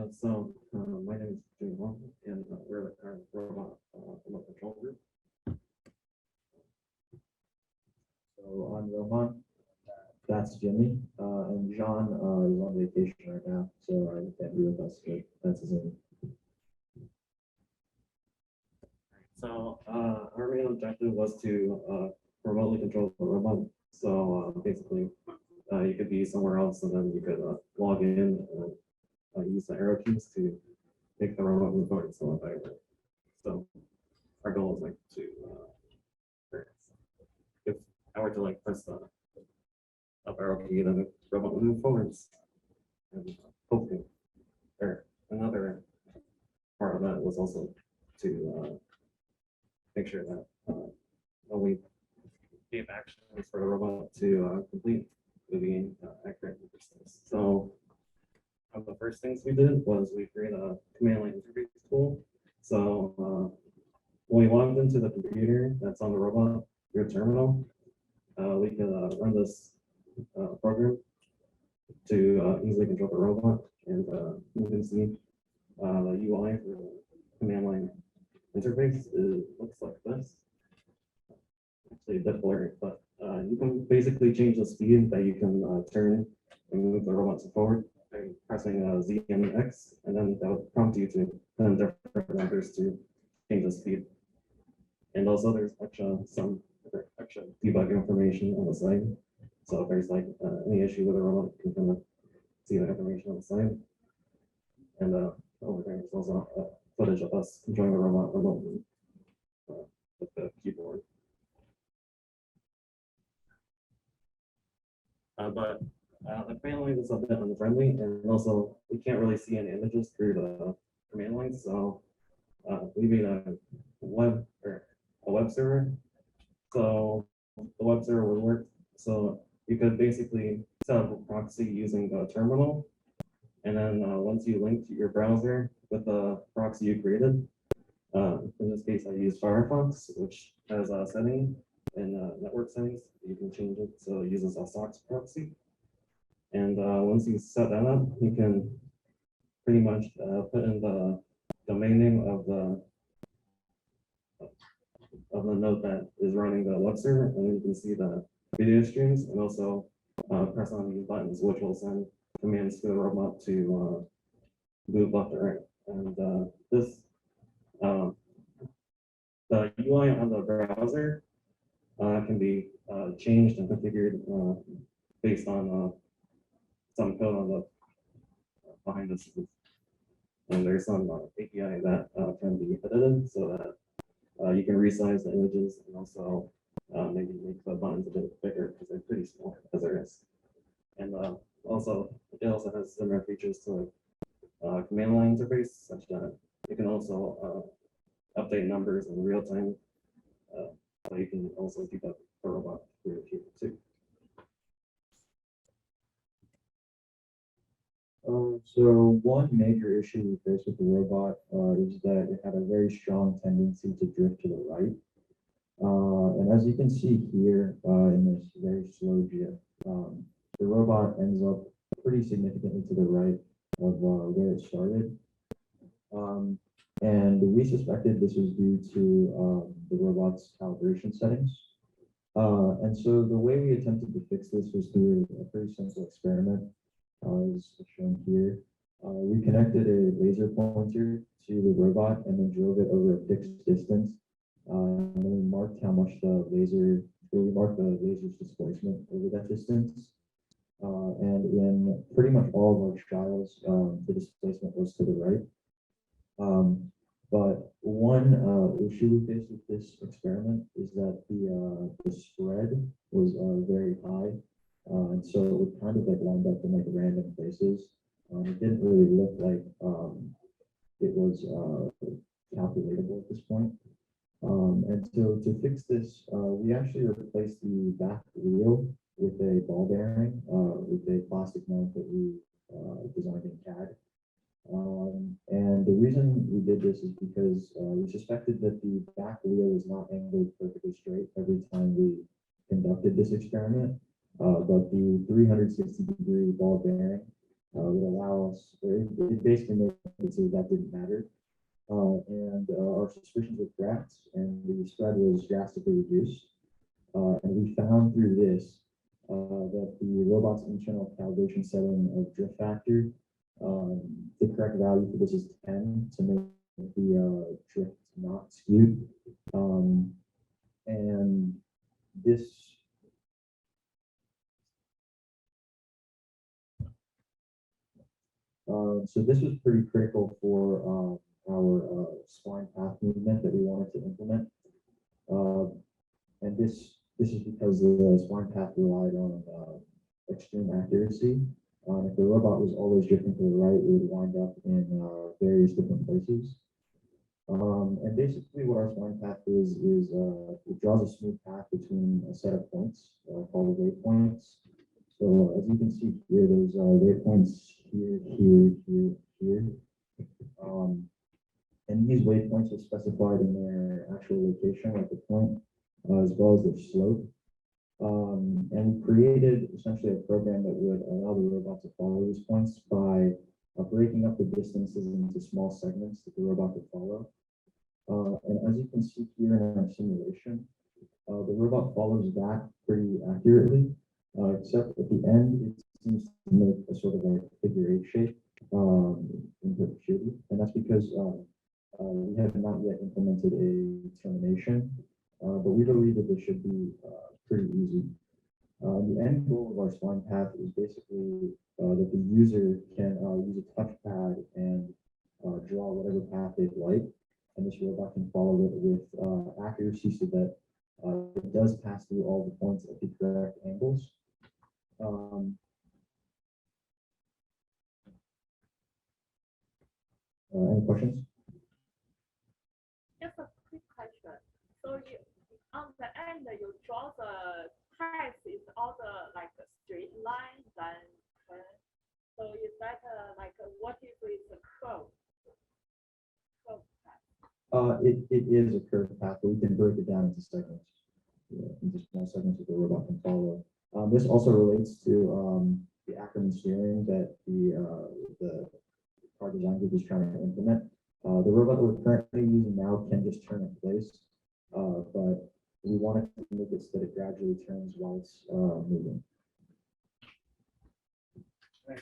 My name is Jimmy Long, and we're the current robot remote control group. So I'm Roman, that's Jimmy, and John is on vacation right now, so I can't be with us, but that's his name. So our main objective was to remotely control the robot. So basically, you could be somewhere else, and then you could log in and use the arrow keys to make the robot move forward. So our goal is like to if I were to like press the up arrow key, then the robot will move forwards. And hopefully, or another part of that was also to make sure that we gave actions for the robot to complete with the accurate distance. So one of the first things we did was we created a command line interface tool. So when we logged into the computer that's on the robot through a terminal, we can run this program to easily control the robot, and you can see the UI for the command line interface looks like this. Actually a bit blurry, but you can basically change the speed that you can turn and move the robots forward by pressing Z and X, and then that will prompt you to put in different numbers to change the speed. And also there's some extra debug information on the side. So if there's like any issue with the robot, you can kind of see the information on the side. And over there is also footage of us controlling the robot remotely with the keyboard. But the command line is a bit unfriendly, and also we can't really see any images through the command line. So we made a web server. So the web server would work. So you could basically set up a proxy using the terminal, and then once you link your browser with the proxy you created, in this case I used Firefox, which has a setting in network settings. You can change it so it uses a SOX proxy. And once you set that up, you can pretty much put in the domain name of the node that is running the web server, and then you can see the video streams, and also press on these buttons, which will send commands to the robot to move left or right. And the UI on the browser can be changed and configured based on some code on the behind the scenes. And there's some API that can be edited so that you can resize the images, and also maybe make the buttons a bit bigger because they're pretty small as there is. And also, it also has similar features to command line interface, such that you can also update numbers in real time. So you can also debug the robot through the keyboard too. So one major issue we faced with the robot is that it had a very strong tendency to drift to the right. And as you can see here in this very slow GIF, the robot ends up pretty significantly to the right of where it started. And we suspected this was due to the robot's calibration settings. And so the way we attempted to fix this was through a pretty simple experiment, as shown here. We connected a laser pointer to the robot and then drove it over a fixed distance. And then we marked how much we marked the laser's displacement over that distance. And in pretty much all of our trials, the displacement was to the right. But one issue we faced with this experiment is that the spread was very high. And so it would kind of like wind up in like random places. It didn't really look like it was calculatable at this point. And so to fix this, we actually replaced the back wheel with a ball bearing with a plastic mount that we designed in CAD. And the reason we did this is because we suspected that the back wheel was not angled perfectly straight every time we conducted this experiment, but the 360-degree ball bearing would allow us, or it basically made it so that didn't matter. And our suspicions were correct, and the spread was drastically reduced. And we found through this that the robot's internal calibration setting of drift factor, the correct value for this is 10 to make the drift not skewed. And this so this was pretty critical for our spline path movement that we wanted to implement. And this is because the spline path relied on extreme accuracy. If the robot was always drifting to the right, it would wind up in various different places. And basically what our spline path is it draws a smooth path between a set of points called waypoints. So as you can see here, there's waypoints here, here, here, here. And these waypoints are specified in their actual location, like the point, as well as their slope. And we created essentially a program that would allow the robot to follow these points by breaking up the distances into small segments that the robot could follow. And as you can see here in our simulation, the robot follows that pretty accurately, except at the end, it seems to make a sort of like figure 8 shape in perpetuity. And that's because we have not yet implemented a termination, but we believe that this should be pretty easy. The end goal of our spline path is basically that the user can use a touchpad and draw whatever path they'd like, and this robot can follow it with accuracy so that it does pass through all the points at the correct angles. Any questions? Just a quick question. So you on the end you draw the path is all the like a straight line, then so is that like what if it's a curve? Curve path. It is a curved path, but we can break it down into segments, into small segments that the robot can follow. This also relates to the acronym steering that the car design group is trying to implement. The robot that we're currently using now can just turn in place, but we wanted to make it so that it gradually turns while it's moving. Right.